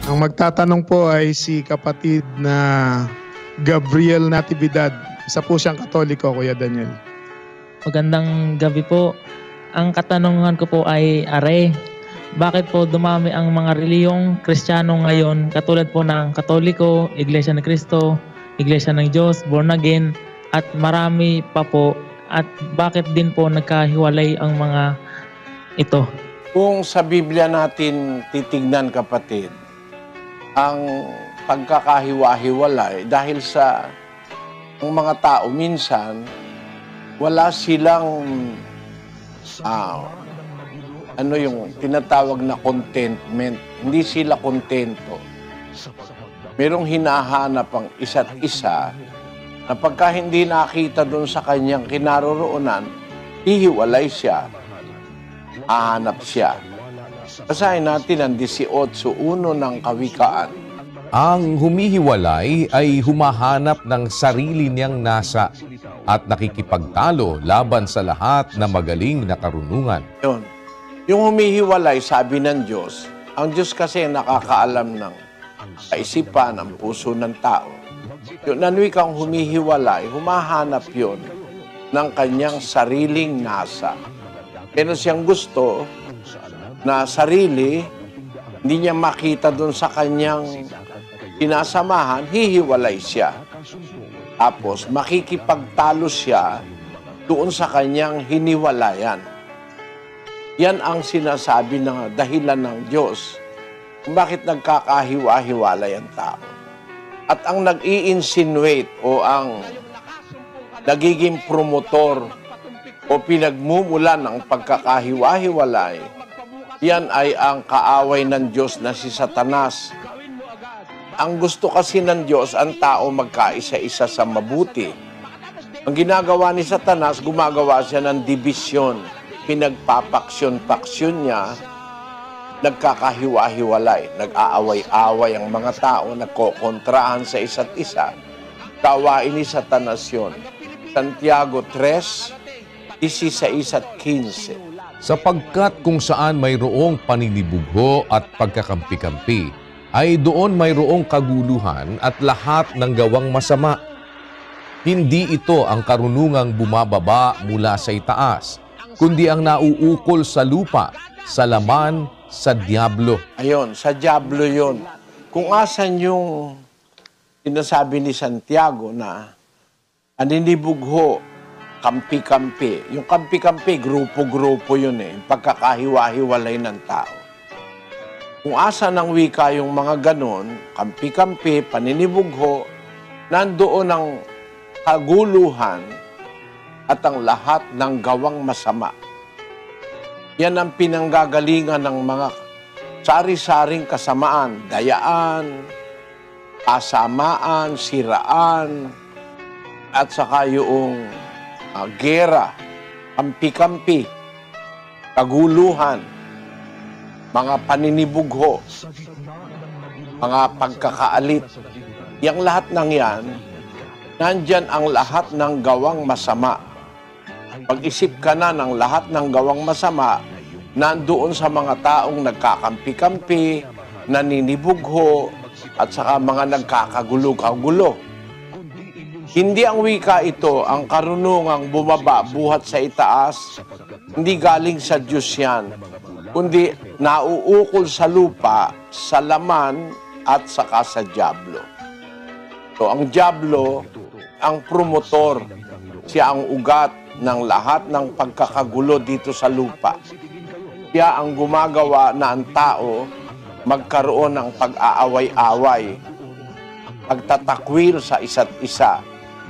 Ang magtatanong po ay si kapatid na Gabriel Natividad. Isa po siyang Katoliko, Kuya Daniel. Magandang gabi po. Ang katanungan ko po ay bakit po dumami ang mga reliyong Kristiyano ngayon katulad po ng Katoliko, Iglesia ni Cristo, Iglesia ng Diyos, Born Again, at marami pa po, at bakit din po nagkahiwalay ang mga ito? Kung sa Biblia natin titignan, kapatid, ang pagkakahiwa-hiwalay dahil sa ang mga tao minsan wala silang yung tinatawag na contentment. Hindi sila kontento. Merong hinahanap ang isa't isa na pagka hindi nakita doon sa kanyang kinaroroonan, hihiwalay siya, hahanap siya. Basahin natin ang 18:1 ng Kawikaan. Ang humihiwalay ay humahanap ng sarili niyang nasa at nakikipagtalo laban sa lahat na magaling na karunungan. Yun. Yung humihiwalay, sabi ng Diyos, ang Diyos kasi nakakaalam ng kaisipan, ng puso ng tao. Yung nanwikang humihiwalay, humahanap yun ng kanyang sariling nasa. Pero siyang gusto na sarili, hindi niya makita doon sa kanyang sinasamahan, hihiwalay siya. Tapos makikipagtalo siya doon sa kanyang hiniwalayan. Yan ang sinasabi ng dahilan ng Diyos kung bakit nagkakahiwa-hiwalay ang tao. At ang nag-i-insinuate o ang nagiging promotor o pinagmumulan ng pagkakahiwa-hiwalay, yan ay ang kaaway ng Diyos na si Satanas. Ang gusto kasi ng Diyos, ang tao magkaisa-isa sa mabuti. Ang ginagawa ni Satanas, gumagawa siya ng dibisyon. Pinagpapaksyon-paksyon niya, nagkakahiwa-hiwalay, nag-aaway-away ang mga tao, nagkokontrahan sa isa't isa. Kawain ni Satanas yun. Santiago 3:16 at 15. Sapagkat kung saan mayroong paninibugho at pagkakampi-kampi, ay doon mayroong kaguluhan at lahat ng gawang masama. Hindi ito ang karunungang bumababa mula sa itaas, kundi ang nauukol sa lupa, sa laman, sa diablo. Ayun, sa diablo yun. Kung asan yung sinasabi ni Santiago na paninibugho, kampi-kampi. Yung kampi-kampi, grupo-grupo yun eh. Pagkakahiwa-hiwalay ng tao. Kung asa ng wika yung mga ganon, kampi-kampi, paninibugho, nandoon ang kaguluhan at ang lahat ng gawang masama. Yan ang pinanggagalingan ng mga sari-saring kasamaan, dayaan, kasamaan, siraan, at saka yung gera, kampi-kampi, kaguluhan, mga paninibugho, mga pagkakaalit. Yang lahat ng yan, nandyan ang lahat ng gawang masama. Pag-isip ka na ng lahat ng gawang masama, nandoon sa mga taong nagkakampi-kampi, naninibugho, at saka mga nagkakagulo-kagulo. Hindi ang wika ito, ang karunungang bumaba, buhat sa itaas, hindi galing sa Diyos yan, kundi nauukol sa lupa, sa laman, at saka sa diablo. So, ang diablo, ang promotor, siya ang ugat ng lahat ng pagkakagulo dito sa lupa. Siya ang gumagawa na ang tao magkaroon ng pag-aaway-away, pagtatakwil sa isa't isa,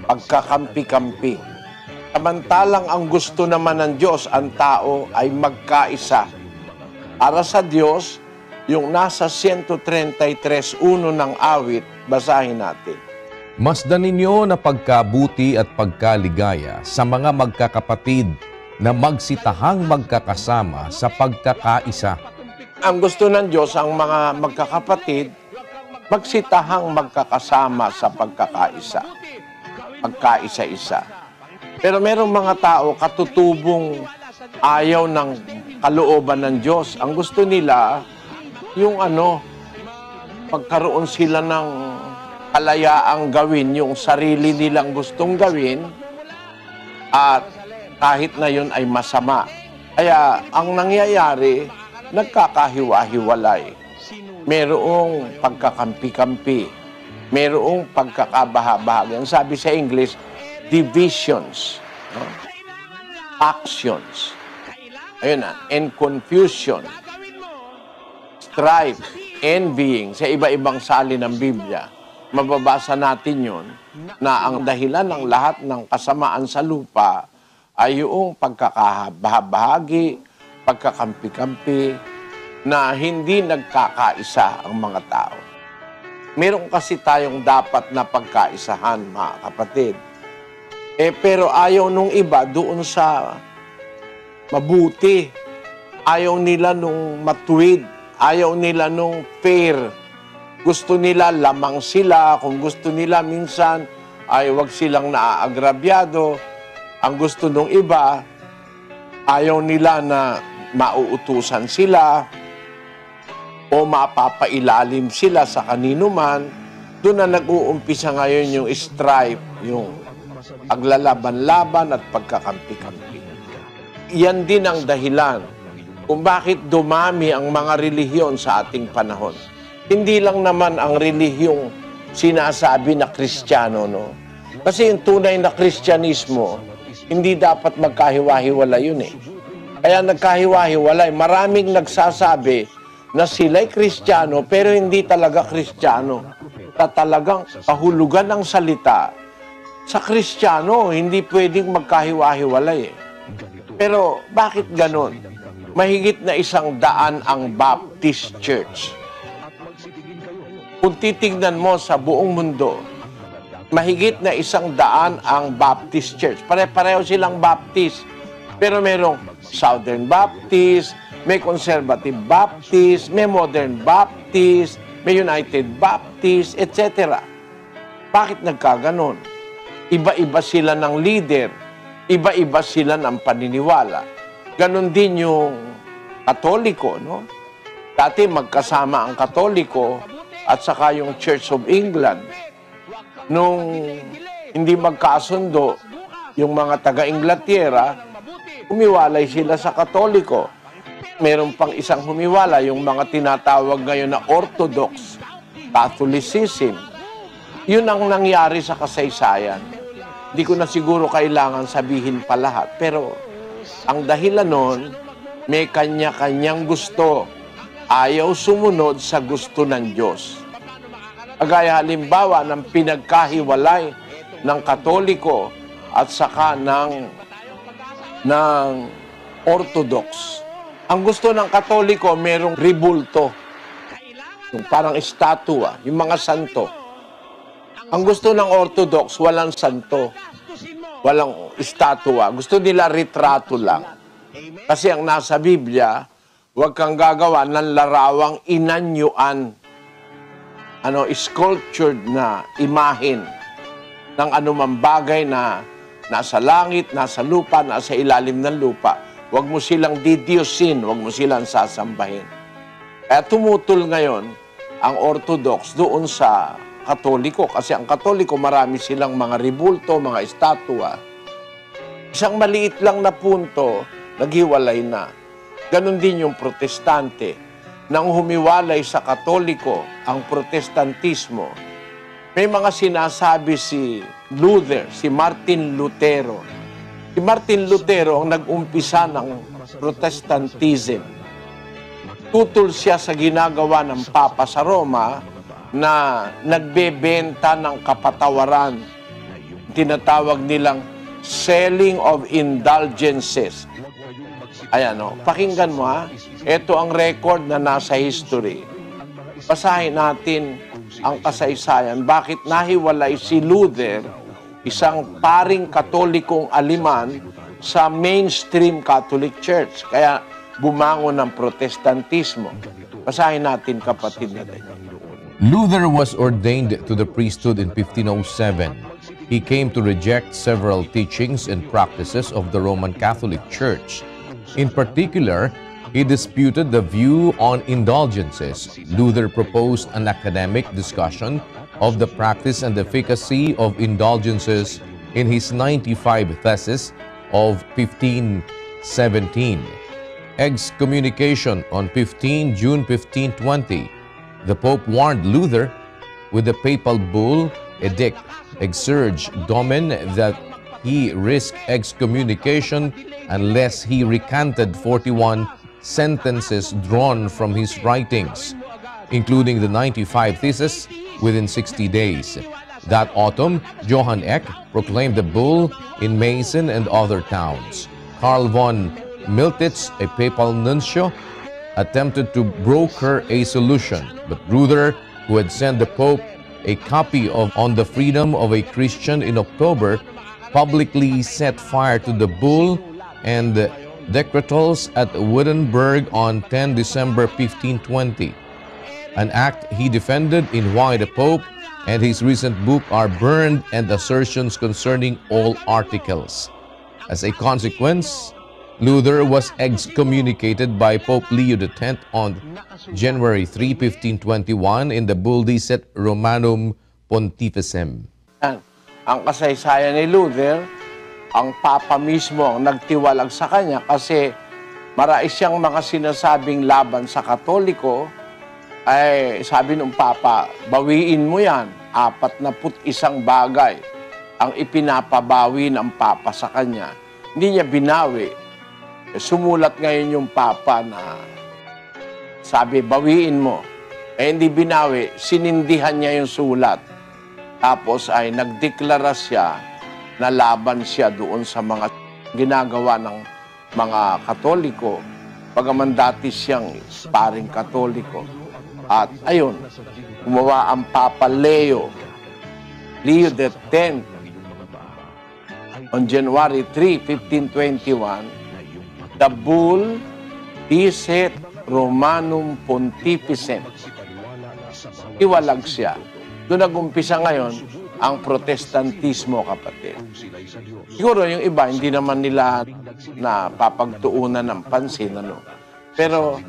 pagkakampi-kampi. Samantalang ang gusto naman ng Diyos, ang tao ay magkaisa. Para sa Diyos, yung nasa 133:1 ng awit, basahin natin. Masdan ninyo na pagkabuti at pagkaligaya sa mga magkakapatid na magsitahang magkakasama sa pagkakaisa. Ang gusto ng Diyos, ang mga magkakapatid, magsitahang magkakasama sa pagkakaisa. Pagkaisa-isa. Pero merong mga tao katutubong ayaw ng kalooban ng Diyos. Ang gusto nila, yung magkaroon sila ng kalayaang gawin yung sarili nilang gustong gawin at kahit na yun ay masama. Kaya ang nangyayari, nagkakahiwa-hiwalay. Merong pagkakampi-kampi. Merong pagkakabaha-bahagi. Ang sabi sa English, divisions, no? Factions. Ayun na, and confusion, strife, envying, sa iba-ibang sali ng Biblia. Mababasa natin yun na ang dahilan ng lahat ng kasamaan sa lupa ay yung pagkakahabahagi, pagkakampi-kampi, na hindi nagkakaisa ang mga tao. Meron kasi tayong dapat na pagkaisahan, mga kapatid. Pero ayaw nung iba doon sa mabuti. Ayaw nila nung matuwid. Ayaw nila nung fair. Gusto nila lamang sila. Kung gusto nila minsan ay wag silang naaagrabyado. Ang gusto nung iba, ayaw nila na mauutusan sila o mapapailalim sila sa kanino man. Doon na nag-uumpisa ngayon yung strife, yung paglalaban-laban at pagkakampi-kampi. Yan din ang dahilan kung bakit dumami ang mga relihiyon sa ating panahon. Hindi lang naman ang relihiyong sinasabi na Kristiyano, no? Kasi yung tunay na Kristyanismo, hindi dapat magkahiwa-hiwalay yun eh. Kaya nagkahiwa-hiwalay. Maraming nagsasabi na sila'y Kristiyano pero hindi talaga Kristiyano. Talagang kahulugan ng salita. Sa Kristiyano, hindi pwedeng magkahiwa-hiwalay eh. Pero bakit ganon? Mahigit na 100 ang Baptist Church. Kung titignan mo sa buong mundo, mahigit na 100 ang Baptist Church. Pare-pareho silang Baptist. Pero merong Southern Baptist, may Conservative Baptist, may Modern Baptist, may United Baptist, etc. Bakit nagkaganon? Iba-iba sila ng leader. Iba-iba sila ng paniniwala. Ganon din yung Katoliko, no? Dati magkasama ang Katoliko at saka yung Church of England. Nung hindi magkasundo yung mga taga-Inglaterra, humiwalay sila sa Katoliko. Meron pang isang humiwala, yung mga tinatawag ngayon na Orthodox Catholicism. Yun ang nangyari sa kasaysayan. Hindi ko na siguro kailangan sabihin pa lahat. Pero ang dahilan nun, may kanya-kanyang gusto. Ayaw sumunod sa gusto ng Diyos. Kagaya halimbawa ng pinagkahiwalay ng Katoliko at saka ng Orthodox. Ang gusto ng Katoliko, merong ribulto. Yung parang estatua, yung mga santo. Ang gusto ng Orthodox, walang santo. Walang estatua. Gusto nila retrato lang. Kasi ang nasa Biblia, huwag kang gagawa ng larawang inanyuan. Sculptured na imahin ng anumang bagay na nasa langit, nasa lupa, nasa ilalim ng lupa. Huwag mo silang didiyosin, huwag mo silang sasambahin. Kaya tumutol ngayon ang Orthodox doon sa Katoliko. Kasi ang Katoliko, marami silang mga ribulto, mga estatua. Isang maliit lang na punto, naghiwalay na. Ganon din yung Protestante. Nang humiwalay sa Katoliko ang Protestantismo, may mga sinasabi si Luther, si Martin Lutero. Si Martin Lutero ang nag-umpisa ng Protestantism. Tutol siya sa ginagawa ng Papa sa Roma na nagbebenta ng kapatawaran. Tinatawag nilang selling of indulgences. Ayan o, pakinggan mo ha. Ito ang record na nasa history. Basahin natin ang kasaysayan. Bakit nahiwalay si Luther, isang paring Katolikong Aleman, sa mainstream Catholic Church. Kaya bumangon ng Protestantismo. Basahin natin, kapatid natin. Luther was ordained to the priesthood in 1507. He came to reject several teachings and practices of the Roman Catholic Church. In particular, He disputed the view on indulgences. Luther proposed an academic discussion of the practice and efficacy of indulgences in his 95 Theses of 1517. Excommunication on June 1520. The Pope warned Luther with the papal bull edict Exsurge Domen that he risked excommunication unless he recanted 41 sentences drawn from his writings, including the 95 Theses, within 60 days. That autumn, Johann Eck proclaimed the bull in Meissen and other towns. Karl von Miltitz, a papal nuncio, attempted to broker a solution, but Luther, who had sent the Pope a copy of On the Freedom of a Christian in October, publicly set fire to the bull and decretals at Wittenberg on 10 December 1520, an act he defended in Why the Pope and his recent book are burned and assertions concerning all articles. As a consequence, Luther was excommunicated by Pope Leo X on January 3, 1521 in the bull Dicet Romanum Pontificem. Ang kasaysayan ni Luther, ang Papa mismo ang nagtiwalag sa kanya kasi marami siyang mga sinasabing laban sa Katoliko, ay sabi ng Papa, bawiin mo yan. 41 bagay ang ipinapabawi ng Papa sa kanya. Hindi niya binawi. Sumulat ngayon yung Papa na sabi, bawiin mo. Hindi binawi, sinindihan niya yung sulat. Tapos ay nagdeklara siya na laban siya doon sa mga ginagawa ng mga Katoliko, bagaman dati siyang paring Katoliko. At ayun, gumawa ang Papa Leo X on January 3, 1521, the bull Dicet Romanum Pontificem. Iwalag siya. Doon nag-umpisa ngayon ang Protestantismo, kapatid. Siguro yung iba, hindi naman nila na papagtuunan ng pansin. Ano? Pero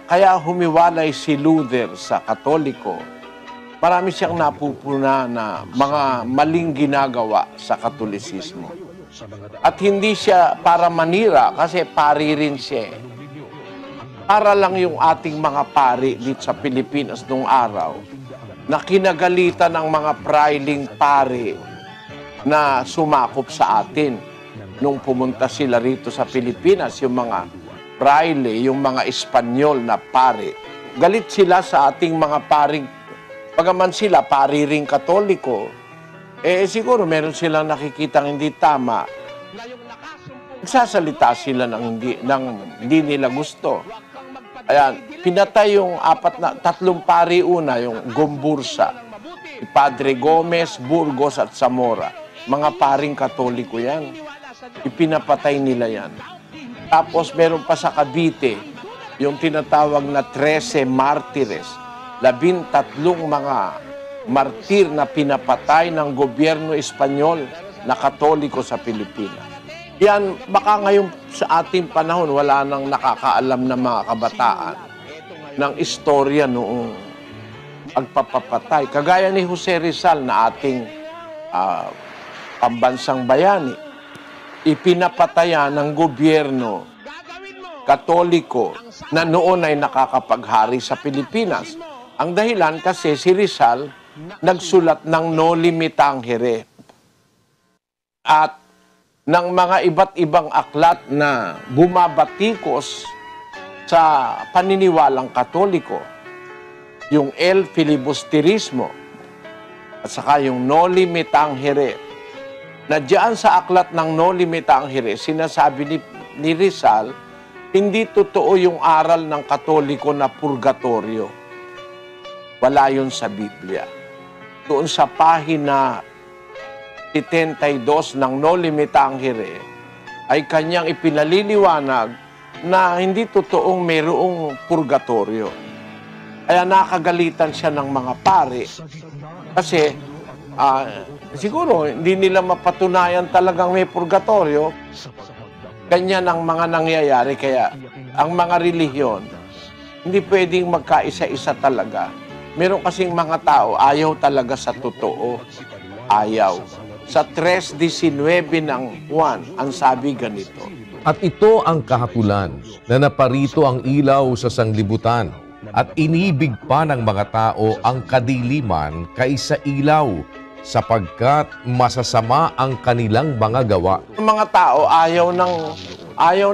kaya humiwalay si Luther sa Katoliko, marami siyang napupuna na mga maling ginagawa sa Katolisismo. At hindi siya para manira kasi pari rin siya. Para lang yung ating mga pari dito sa Pilipinas nung araw na kinagalitan ng mga prailing pari na sumakop sa atin nung pumunta sila rito sa Pilipinas, yung mga praile, yung mga Espanyol na pari. Galit sila sa ating mga paring, pagaman sila pari ring Katoliko, siguro meron silang nakikitang hindi tama. Nagsasalita sila ng hindi nila gusto. Ayan, pinatay yung 3 pari una, yung Gombursa, Padre Gomez, Burgos at Zamora. Mga paring Katoliko yan. Ipinapatay nila yan. Tapos meron pa sa Cavite, yung tinatawag na 13 martires, 13 mga martir na pinapatay ng gobyerno Espanyol na Katoliko sa Pilipinas. Yan, baka ngayon sa ating panahon, wala nang nakakaalam na mga kabataan ng istorya noong pagpapatay. Kagaya ni Jose Rizal na ating pambansang bayani, ipinapatayan ng gobyerno Katoliko na noon ay nakakapaghari sa Pilipinas. Ang dahilan kasi si Rizal nagsulat ng Noli Me Tangere at ng mga iba't ibang aklat na bumabatikos sa paniniwalang Katoliko. Yung El Filibusterismo at saka yung Noli Me Tangere. Na diyan sa aklat ng Noli Me Tangere, sinasabi ni Rizal, hindi totoo yung aral ng Katoliko na purgatorio. Wala yun sa Biblia. Doon sa pahina 72 ng Noli Me Tangere ay kanyang ipinaliliwanag na hindi totoong mayroong purgatorio. Kaya nakagalitan siya ng mga pari kasi siguro hindi nila mapatunayan talagang may purgatorio. Ganyan ang mga nangyayari. Kaya ang mga relihiyon, hindi pwedeng magkaisa-isa talaga. Meron kasing mga tao, ayaw talaga sa totoo. Ayaw. Sa 3:19 ng Juan, ang sabi ganito. At ito ang kahatulan, na naparito ang ilaw sa sanglibutan, at inibig pa ng mga tao ang kadiliman kaysa ilaw, sapagkat masasama ang kanilang mga gawa. Ang mga tao ayaw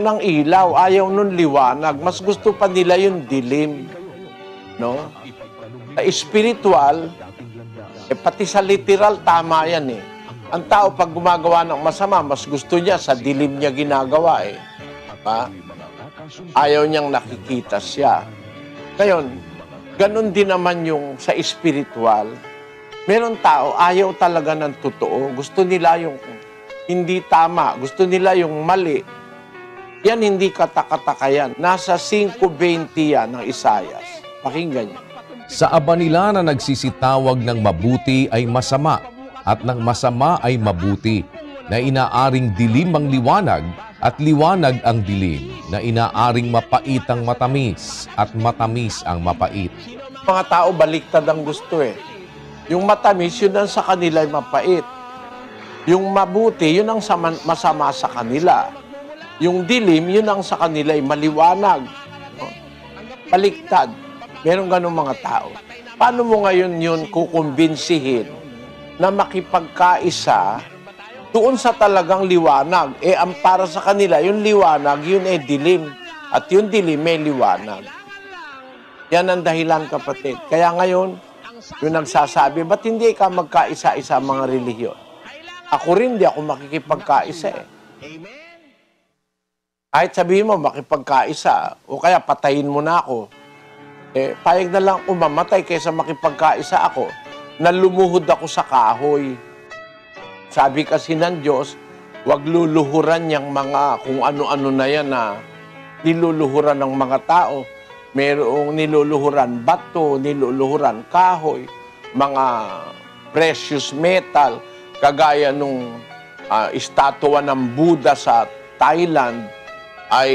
ng ilaw, ayaw ng liwanag. Mas gusto pa nila yung dilim. No? Sa spiritual, pati sa literal, tama yan eh. Ang tao pag gumagawa ng masama, mas gusto niya sa dilim niya ginagawa eh. Ha? Ayaw niyang nakikita siya. Ngayon, ganun din naman yung sa spiritual. Meron tao, ayaw talaga ng totoo. Gusto nila yung hindi tama. Gusto nila yung mali. Yan hindi katakataka yan. Nasa 5:20 yan ng Isaias. Pakinggan niyo. Sa aba nila na nagsisitawag ng mabuti ay masama, at ng masama ay mabuti, na inaaring dilim ang liwanag, at liwanag ang dilim, na inaaring mapait ang matamis, at matamis ang mapait. Mga tao, baliktad ang gusto eh. Yung matamis, yun ang sa kanila ay mapait. Yung mabuti, yun ang masama sa kanila. Yung dilim, yun ang sa kanila ay maliwanag. Baliktad. Meron ganun mga tao. Paano mo ngayon yun kukumbinsihin na makipagkaisa doon sa talagang liwanag? Ang para sa kanila, yung liwanag, yun dilim. At yung dilim may liwanag. Yan ang dahilan, kapatid. Kaya ngayon, yung nagsasabi, ba't hindi ka magkaisa-isa mga relihiyon? Ako rin, di ako makikipagkaisa eh. Kahit sabihin mo, makipagkaisa, o kaya patayin mo na ako, payag na lang ako mamatay kaysa makipagkaisa ako, na lumuhod ako sa kahoy. Sabi kasi ng Diyos, huwag luluhuran yung mga kung ano-ano na yan na niluluhuran ng mga tao. Merong niluluhuran bato, niluluhuran kahoy, mga precious metal, kagaya nung estatwa ng Buddha sa Thailand, ay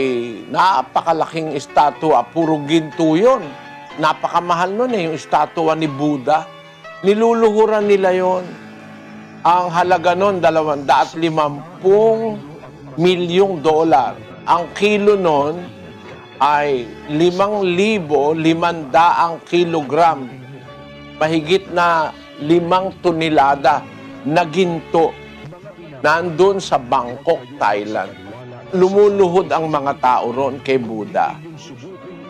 napakalaking estatwa, puro ginto yun. Napakamahal nun yung estatwa ni Buddha. Niluluhuran nila yon. Ang halaga nun, $250 milyong. Ang kilo nun ay 5,500 kilogram. Mahigit na 5 tonelada na ginto. Nandun sa Bangkok, Thailand. Lumuluhod ang mga tao ron kay Buddha.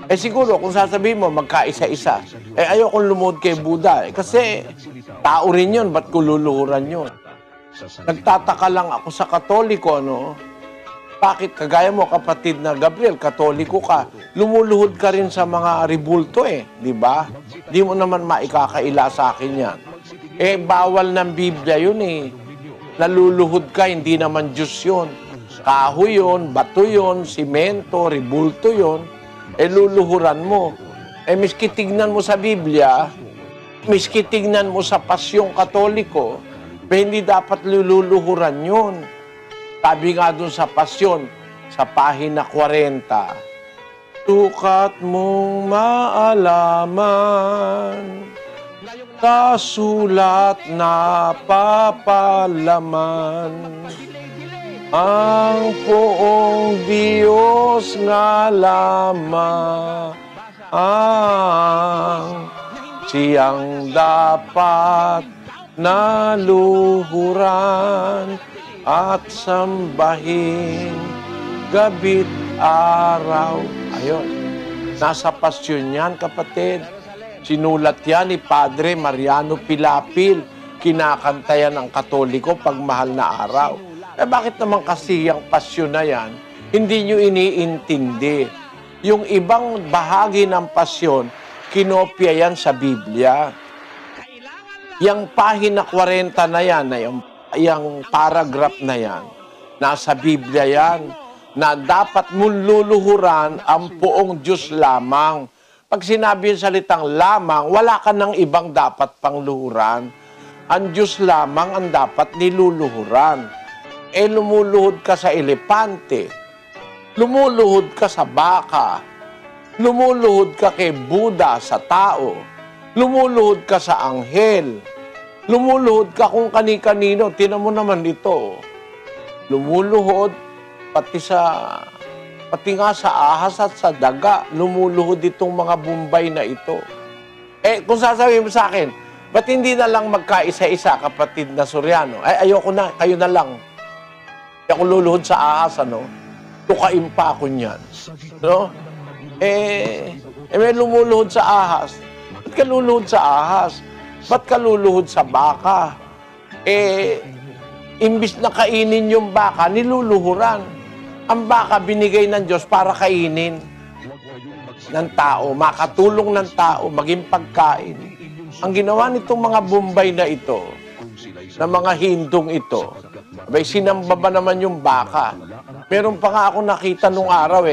Siguro, kung sasabihin mo, magkaisa-isa. Ayokong lumuhod kay Buddha. Kasi, tao rin yun. Ba't ko luluhuran yun? Nagtataka lang ako sa Katoliko, no? Bakit? Kagaya mo, kapatid na Gabriel, Katoliko ka. Lumuluhod ka rin sa mga ribulto di ba? Di mo naman maikakaila sa akin yan. Bawal ng Biblia yun Naluluhod ka, hindi naman Diyos yun. Kahoy yun, bato yun, simento, ribulto yun. Luluhuran mo. Miski tignan mo sa Biblia, miski tignan mo sa Pasyong Katoliko, hindi dapat luluhuran yun. Sabi nga dun sa Pasyon, sa pahina 40, sukat mong maalaman, kasulat na papalaman, ang poong Diyos nga lamang siyang dapat naluhuran at sambahin gabi't araw. Ayun, nasa Pasyon yan, kapatid. Sinulat yan ni Padre Mariano Pilapil. Kinakanta yan ng Katoliko pag mahal na araw. Bakit naman kasi yung Pasyon na yan, hindi nyo iniintindi? Yung ibang bahagi ng Pasyon, kinopya yan sa Biblia. Yung pahina 40 na yan, yung paragraph na yan, nasa Biblia yan, na dapat mong luluhuran ang poong Diyos lamang. Pag sinabi yung salitang lamang, wala ka ng ibang dapat pang luhuran. Ang Diyos lamang ang dapat niluluhuran. Lumuluhod ka sa elepante, lumuluhod ka sa baka, lumuluhod ka kay Buddha sa tao, lumuluhod ka sa anghel, lumuluhod ka kung kani-kanino. Tinan mo naman ito. Lumuluhod pati nga sa ahas at sa daga, lumuluhod itong mga Bombay na ito. Kung sasabihin mo sa akin, ba't hindi na lang magkaisa-isa, kapatid na Soriano? Ayoko na, kayo na lang. Kaya ako luluhod sa ahas, tukain pa ako niyan. No? May lumuluhod sa ahas. Ba't ka luluhod sa ahas? Ba't ka luluhod sa baka? Imbis na kainin yung baka, niluluhuran. Ang baka binigay ng Diyos para kainin ng tao, makatulong ng tao, maging pagkain. Ang ginawa nitong mga Bombay na ito, na mga Hindong ito, sinamba ba naman yung baka? Meron pa nga ako nakita nung araw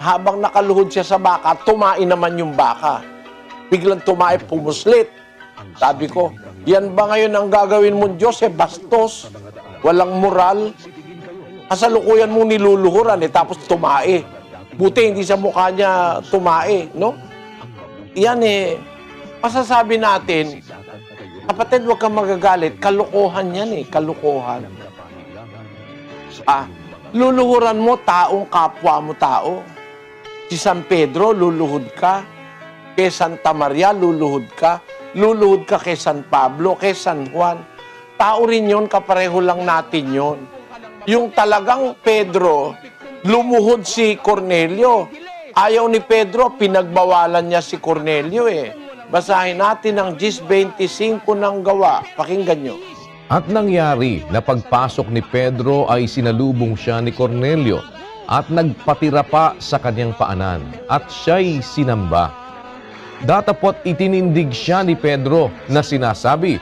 habang nakaluhod siya sa baka, tumain naman yung baka. Biglang tumae, pumuslit. Sabi ko, yan ba ngayon ang gagawin mong Diyos? Bastos, walang moral. Kasalukuyan mong niluluhuran, tapos tumae. Buti hindi sa mukha niya tumae, no? Yan masasabi natin, kapatid, huwag kang magagalit, kalukuhan yan kalukuhan. Luluhuran mo, taong kapwa mo tao. Si San Pedro, luluhod ka. Kay Santa Maria, luluhod ka. Luluhod ka kay San Pablo, kay San Juan. Tao rin yun, kapareho lang natin yun. Yung talagang Pedro, lumuhod si Cornelio. Ayaw ni Pedro, pinagbawalan niya si Cornelio Basahin natin ang 10:25 ng Gawa. Pakinggan nyo. At nangyari na pagpasok ni Pedro ay sinalubong siya ni Cornelio at nagpatira pa sa kanyang paanan at siya'y sinamba. Datapot itinindig siya ni Pedro na sinasabi,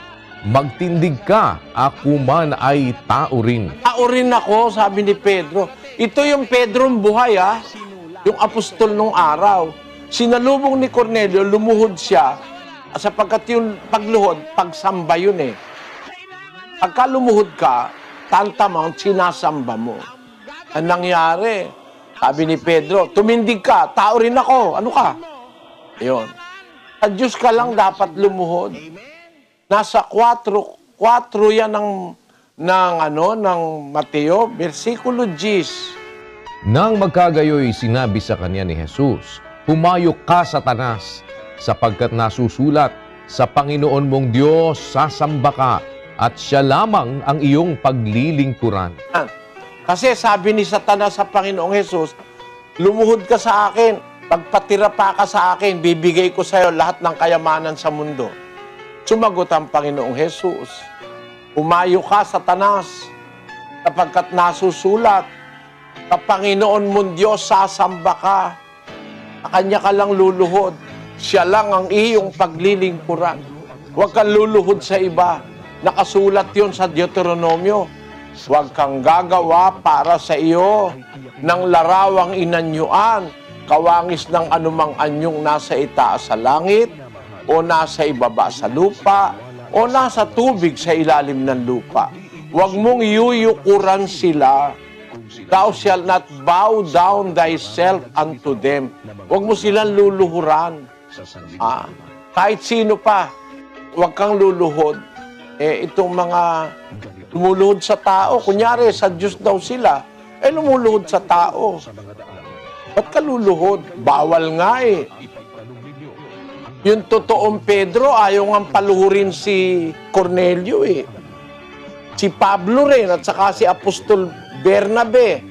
magtindig ka, ako man ay tao rin. Tao rin ako, sabi ni Pedro. Ito yung Pedro'ng buhay, yung apostol nung araw. Sinalubong ni Cornelio, lumuhod siya, sapagkat yung pagluhod, pagsamba yun Pagka lumuhod ka, tantamount, sinasamba mo. Ang nangyari, sabi ni Pedro, tumindig ka, tao rin ako, ano ka? Ayun. Sa Diyos ka lang dapat lumuhod. Nasa 4 yan ng Mateo, versikulo 10. Nang magkagayoy sinabi sa kanya ni Jesus, humayo ka, Satanas, sapagkat nasusulat, sa Panginoon mong Diyos sasamba ka, at siya lamang ang iyong paglilingkuran. Kasi sabi ni Satanas sa Panginoong Jesus, lumuhod ka sa akin, pagpatira pa ka sa akin, bibigay ko sa iyo lahat ng kayamanan sa mundo. Sumagot ang Panginoong Jesus, umayo ka, Satanas, sapagkat nasusulat, sa Panginoon mong Diyos sasamba ka, sa Kanya ka lang luluhod, siya lang ang iyong paglilingkuran. Huwag kang luluhod sa iba. Nakasulat yon sa Deuteronomio. Huwag kang gagawa para sa iyo ng larawang inanyuan, kawangis ng anumang anyong nasa itaas sa langit, o nasa ibaba sa lupa, o nasa tubig sa ilalim ng lupa. Huwag mong yuyukuran sila. Thou shalt not bow down thyself unto them. Huwag mo silang luluhuran. Kahit sino pa, huwag kang luluhod. Itong mga lumuluhod sa tao, kunyari sa Diyos daw sila, lumuluhod sa tao. Ba't ka luluhod? Bawal nga Yung totoong Pedro, ayaw nga paluhurin si Cornelio Si Pablo rin, at saka si Apostol Bernabe,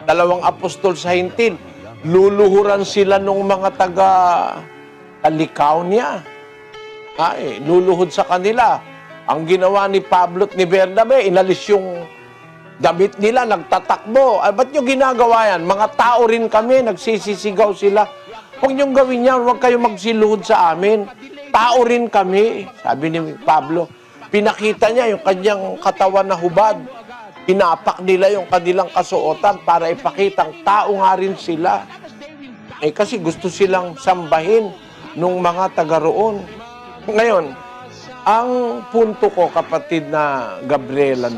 dalawang apostol sa Hintil, luluhuran sila ng mga taga-talikaw niya. Luluhod sa kanila. Ang ginawa ni Pablo at ni Bernabe, inalis yung damit nila, nagtatakbo. Ba't nyo ginagawa yan? Mga tao rin kami, nagsisisigaw sila. Huwag nyo gawin yan, huwag kayo magsiluhod sa amin. Tao rin kami, sabi ni Pablo. Pinakita niya yung kanyang katawan na hubad. Pinapak nila yung kanilang kasuotan para ipakitang tao nga rin sila. Kasi gusto silang sambahin nung mga taga roon. Ngayon, ang punto ko, kapatid na Gabriel,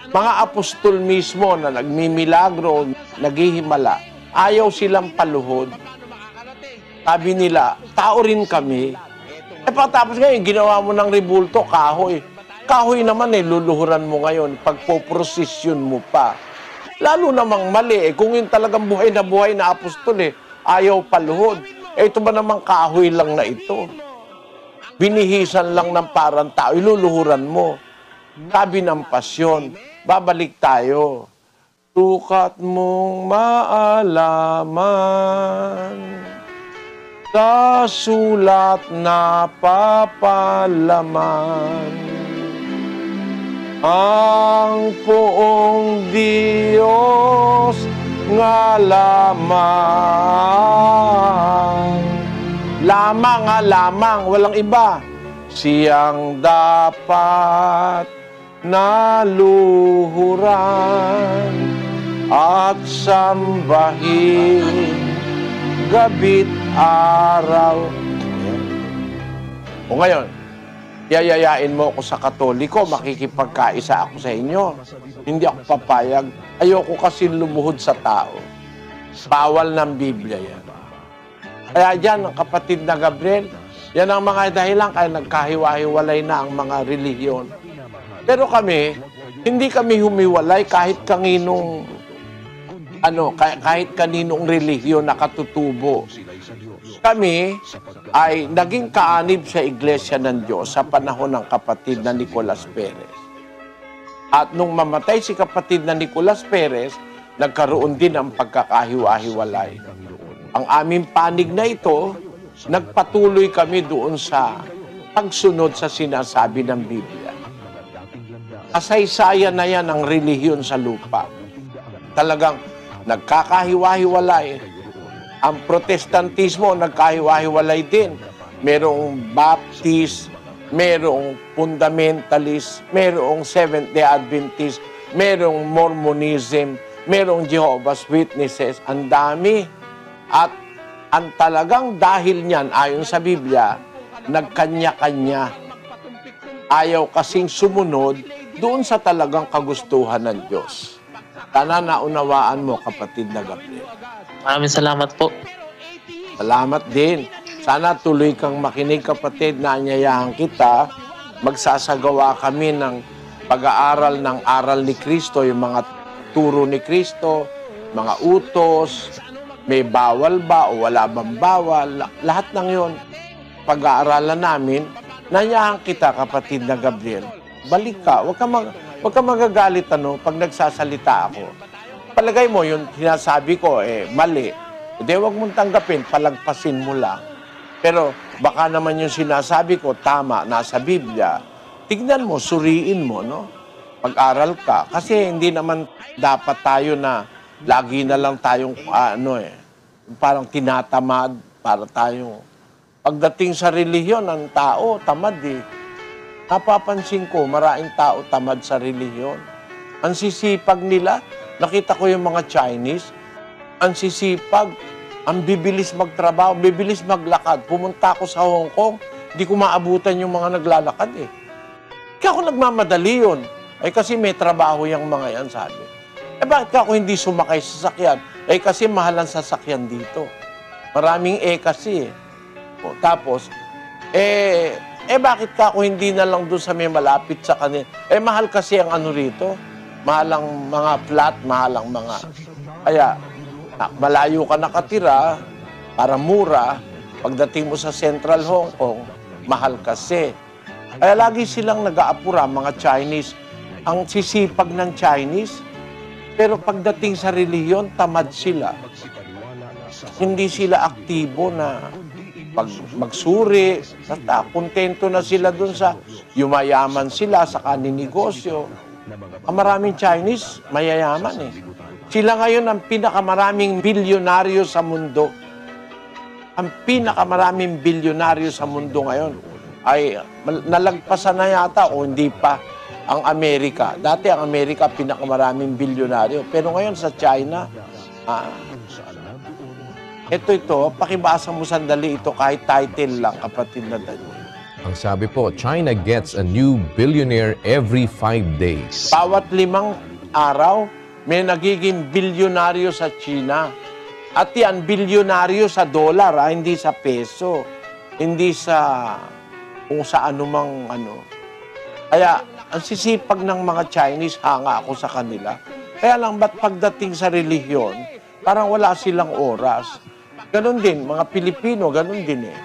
Mga apostol mismo na nagmimilagro, naghihimala, ayaw silang paluhod. Sabi nila, tao rin kami. Pagkatapos ngayon, ginawa mo ng rebulto, kahoy. Kahoy naman luluhuran mo ngayon, pagpoprosesyon mo pa. Lalo namang mali kung yun talagang buhay na apostol ayaw paluhod. Ito ba namang kahoy lang na ito? Binihisan lang ng parang tao, iluluhuran mo. Sabi ng pasyon, babalik tayo. Sukat mong maalaman sa sulat na papalaman ang poong Diyos nga lamang. Lamang, walang iba. Siyang dapat naluhuran at sambahin gabi't araw. O ngayon, yayayain mo ako sa Katoliko, makikipagkaisa ako sa inyo. Hindi ako papayag. Ayoko kasi lumuhod sa tao. Bawal ng Biblia yan. Kaya dyan, ang kapatid na Gabriel, yan ang mga dahilan kaya nagkahiwa-hiwalay na ang mga relihiyon. Pero kami, hindi kami humiwalay kahit kaninong kahit kaninong relihiyon na katutubo. Kami ay naging kaanib sa Iglesia ng Diyos sa panahon ng kapatid na Nicolas Perez. At nung mamatay si kapatid na Nicolas Perez, nagkaroon din ang pagkakahiwa-hiwalay. Ang aming panig na ito, nagpatuloy kami doon sa pagsunod sa sinasabi ng Biblia. Kasaysayan na yan ang relihiyon sa lupa. Talagang nagkakahiwa-hiwalay. Ang Protestantismo nagkahiwa-hiwalay din. Merong Baptist, merong Fundamentalist, merong Seventh-day Adventist, merong Mormonism, merong Jehovah's Witnesses. Ang dami. At ang talagang dahil niyan, ayon sa Biblia, nagkanya-kanya. Ayaw kasing sumunod doon sa talagang kagustuhan ng Diyos. Sana naunawaan mo, kapatid na Gabriel. Maraming salamat po. Salamat din. Sana tuloy kang makinig, kapatid, na anyayahan kita. Magsasagawa kami ng pag-aaral ng aral ni Kristo, yung mga turo ni Kristo, mga utos, may bawal ba o wala bang bawal. Lahat ng yon pag-aaralan namin. Nanyahan kita, kapatid na Gabriel. Balik ka. Huwag ka magagalit pag nagsasalita ako. Palagay mo, yung sinasabi ko, mali. Hindi, huwag mong tanggapin, palagpasin mo lang. Pero baka naman yung sinasabi ko, tama, nasa Biblia. Tignan mo, suriin mo, no? Pag-aral ka. Kasi hindi naman dapat tayo na lagi na lang tayong, parang tinatamad para tayong. Pagdating sa relihiyon, ang tao, tamad Napapansin ko, maraming tao tamad sa relihiyon. Ang sisipag nila, nakita ko yung mga Chinese, ang sisipag, ang bibilis magtrabaho, bibilis maglakad. Pumunta ako sa Hong Kong, di ko maabutan yung mga naglalakad Kaya ako nagmamadali yun. Kasi may trabaho yung mga yan, sabi. Bakit ako hindi sumakay sa sasakyan? Kasi mahal ang sasakyan dito. Maraming kasi tapos, bakit ka ako hindi na lang doon sa may malapit sa kanila? Mahal kasi ang rito. Mahal ang mga flat, mahal ang mga. Kaya, malayo ka nakatira, para mura. Pagdating mo sa Central Hong Kong, mahal kasi. Kaya lagi silang nag-aapura, mga Chinese. Ang sisipag ng Chinese, pero pagdating sa relihiyon, tamad sila. Hindi sila aktibo na magsuri, basta kontento na sila dun sa yumayaman sila sa kaninegosyo. Ang maraming Chinese, mayayaman Sila ngayon ang pinakamaraming bilyonaryo sa mundo. Ang pinakamaraming bilyonaryo sa mundo ngayon ay nalagpasan na yata o hindi pa ang Amerika. Dati ang Amerika pinakamaraming bilyonaryo. Pero ngayon sa China, ito, pakibasa mo sandali ito kahit title lang, kapatid na Daniel. Ang sabi po, China gets a new billionaire every 5 days. Bawat 5 araw, may nagiging bilyonaryo sa China. At yan, bilyonaryo sa dollar, hindi sa peso. Hindi sa kung sa anumang ano. Kaya, ang sisipag ng mga Chinese, hanga ako sa kanila. Kaya lang, ba't pagdating sa relihiyon, parang wala silang oras. Ganon din, mga Pilipino, ganon din eh.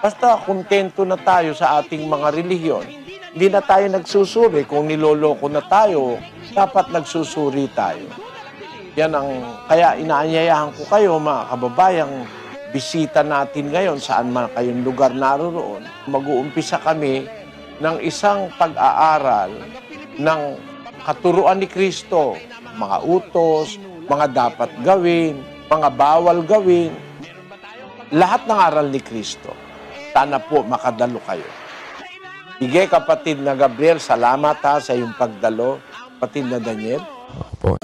Basta kontento na tayo sa ating mga relihiyon, hindi na tayo nagsusuri. Kung niloloko na tayo, dapat nagsusuri tayo. Yan ang, kaya inaanyayahan ko kayo, mga kababayang, bisita natin ngayon, saan man kayong lugar naroon. Mag-uumpisa kami ng isang pag-aaral ng katuruan ni Kristo, mga utos, mga dapat gawin, mga bawal gawin, lahat ng aral ni Kristo. Sana po makadalo kayo. Sige kapatid na Gabriel, salamat sa iyong pagdalo. Kapatid na Daniel. Po.